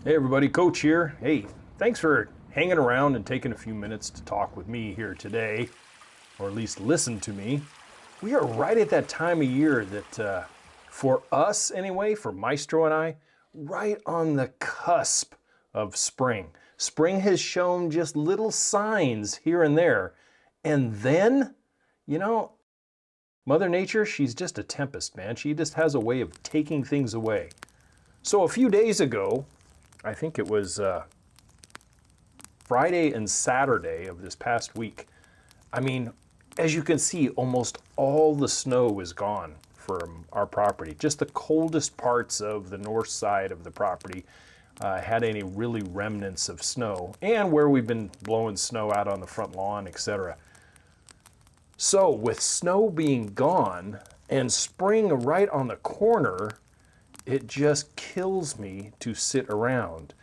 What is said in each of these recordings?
Hey everybody, Coach here. Hey, thanks for hanging around and taking a few minutes to talk with me here today, or at least listen to me. We are right at that time of year that, for us anyway, for Maestro and I, right on the cusp of spring. Spring has shown just little signs here and there. And then, you know, Mother Nature, she's just a tempest, man. She just has a way of taking things away. So a few days ago, I think it was Friday and Saturday of this past week. I mean, as you can see, almost all the snow is gone from our property. Just the coldest parts of the north side of the property had any really remnants of snow, and where we've been blowing snow out on the front lawn, etc. So with snow being gone and spring right on the corner, it just kills me to sit around.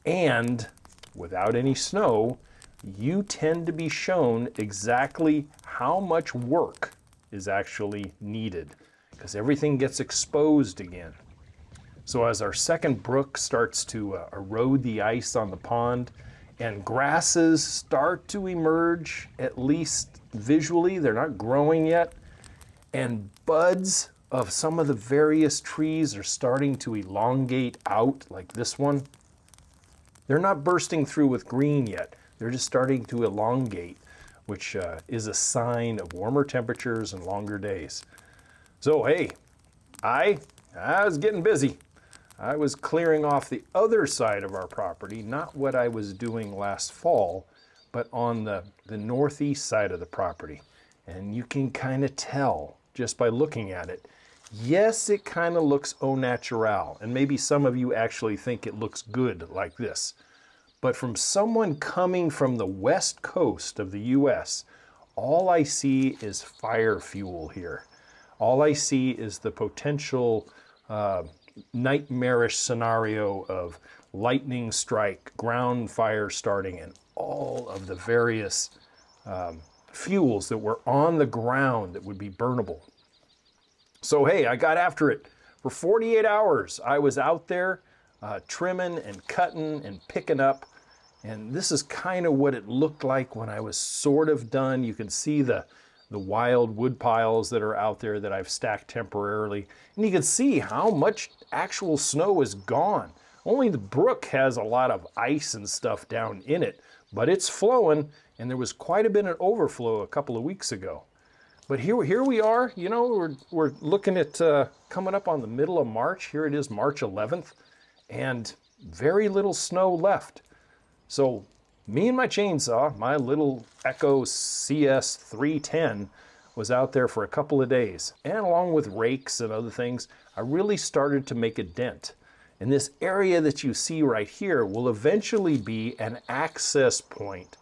And without any snow, you tend to be shown exactly how much work is actually needed because everything gets exposed again. So as our second brook starts to erode the ice on the pond and grasses start to emerge, at least visually, they're not growing yet, and buds of some of the various trees are starting to elongate out, like this one. They're not bursting through with green yet. They're just starting to elongate, which is a sign of warmer temperatures and longer days. So hey, I was getting busy. I was clearing off the other side of our property, not what I was doing last fall, but on the northeast side of the property. And you can kind of tell just by looking at it. Yes, it kind of looks au naturel, and maybe some of you actually think it looks good like this. But from someone coming from the west coast of the US, all I see is fire fuel here. All I see is the potential nightmarish scenario of lightning strike, ground fire starting, and all of the various fuels that were on the ground that would be burnable. So hey, I got after it. For 48 hours, I was out there trimming and cutting and picking up. And this is kind of what it looked like when I was sort of done. You can see the wild wood piles that are out there that I've stacked temporarily. And you can see how much actual snow is gone. Only the brook has a lot of ice and stuff down in it, but it's flowing, and there was quite a bit of overflow a couple of weeks ago. But here we are, you know, we're looking at coming up on the middle of March. Here it is, March 11th, and very little snow left. So me and my chainsaw, my little Echo CS 310, was out there for a couple of days. And along with rakes and other things, I really started to make a dent. And this area that you see right here will eventually be an access point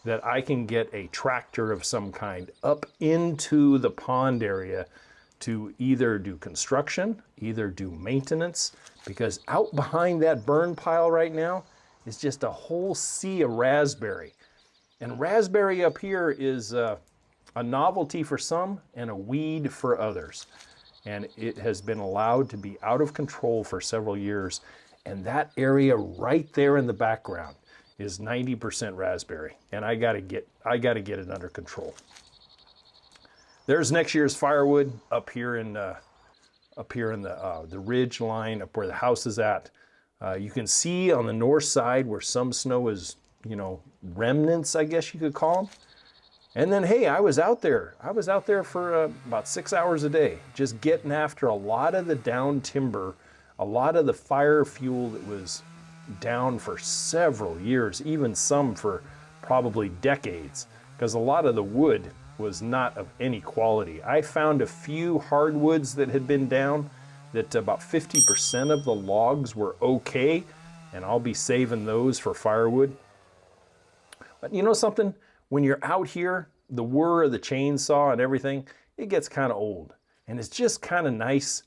that I can get a tractor of some kind up into the pond area to either do construction, either do maintenance, because out behind that burn pile right now is just a whole sea of raspberry. And raspberry up here is a novelty for some and a weed for others. And it has been allowed to be out of control for several years. And that area right there in the background is 90% raspberry, and I gotta get it under control. There's next year's firewood up here in the ridge line up where the house is at. You can see on the north side where some snow is, you know, remnants, I guess you could call them. And then hey, I was out there for about 6 hours a day, just getting after a lot of the down timber, a lot of the fire fuel that was down for several years, even some for probably decades, because a lot of the wood was not of any quality. I found a few hardwoods that had been down that about 50% of the logs were okay, and I'll be saving those for firewood. But you know something? When you're out here, the whir of the chainsaw and everything, it gets kind of old. And it's just kind of nice,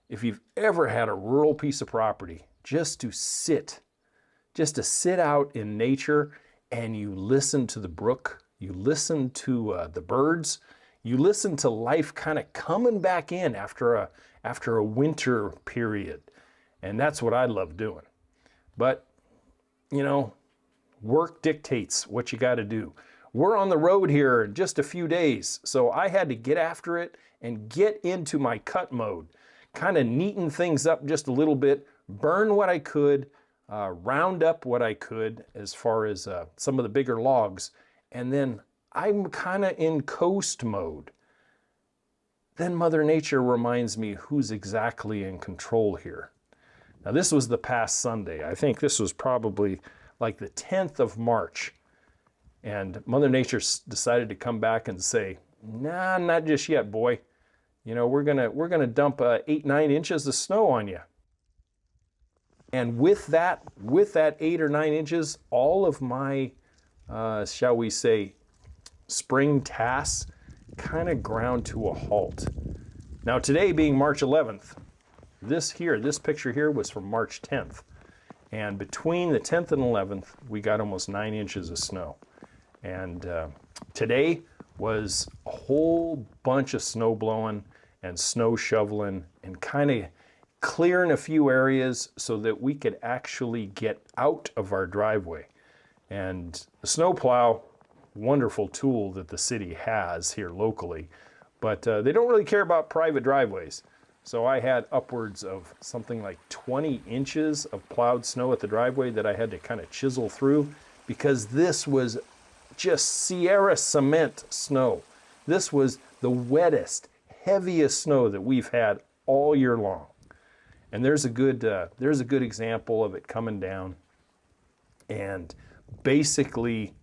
if you've ever had a rural piece of property, just to sit out in nature and you listen to the brook, you listen to the birds, you listen to life kind of coming back in after a winter period. And that's what I love doing. But, you know, work dictates what you got to do. We're on the road here in just a few days, so I had to get after it and get into my cut mode, kind of neaten things up just a little bit, burn what I could, round up what I could as far as some of the bigger logs, and then I'm kind of in coast mode. Then Mother Nature reminds me who's exactly in control here. Now this was the past Sunday. I think this was probably like the 10th of March. And Mother Nature decided to come back and say, nah, not just yet, boy. You know, we're gonna dump 8-9 inches of snow on you. And with that 8 or 9 inches, all of my, shall we say, spring tasks kind of ground to a halt. Now today being March 11th, this picture here was from March 10th. And between the 10th and 11th, we got almost 9 inches of snow. And today was a whole bunch of snow blowing and snow shoveling and kind of clearing a few areas so that we could actually get out of our driveway. And the snowplow, wonderful tool that the city has here locally, but they don't really care about private driveways. So I had upwards of something like 20 inches of plowed snow at the driveway that I had to kind of chisel through, because this was just Sierra cement snow. This was the wettest, heaviest snow that we've had all year long. And there's a good example of it coming down. And basically,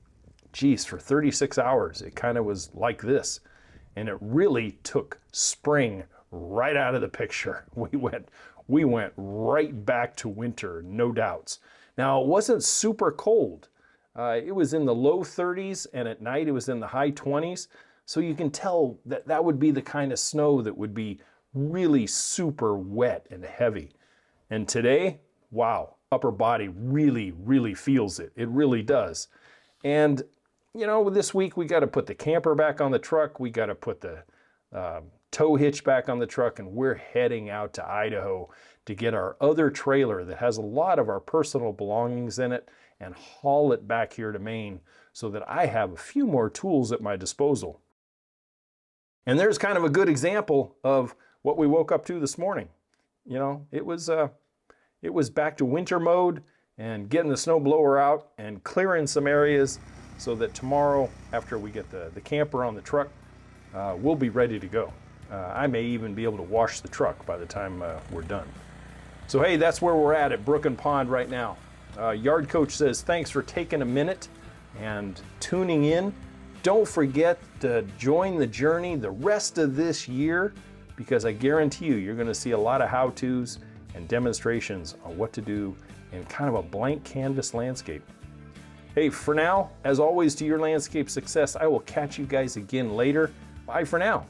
geez, for 36 hours, it kind of was like this. And it really took spring right out of the picture. We went right back to winter, no doubts. Now, it wasn't super cold. It was in the low 30s, and at night it was in the high 20s. So you can tell that that would be the kind of snow that would be really super wet and heavy. And today, wow, upper body really, really feels it. It really does. And, you know, this week we got to put the camper back on the truck. We got to put the tow hitch back on the truck, and we're heading out to Idaho to get our other trailer that has a lot of our personal belongings in it and haul it back here to Maine so that I have a few more tools at my disposal. And there's kind of a good example of what we woke up to this morning. You know, it was back to winter mode and getting the snow blower out and clearing some areas so that tomorrow, after we get the camper on the truck, we'll be ready to go. I may even be able to wash the truck by the time we're done. So hey, that's where we're at Brook Pond right now. Yard Coach says thanks for taking a minute and tuning in. Don't forget to join the journey the rest of this year, because I guarantee you're going to see a lot of how-tos and demonstrations on what to do in kind of a blank canvas landscape. Hey, for now, as always, to your landscape success, I will catch you guys again later. Bye for now.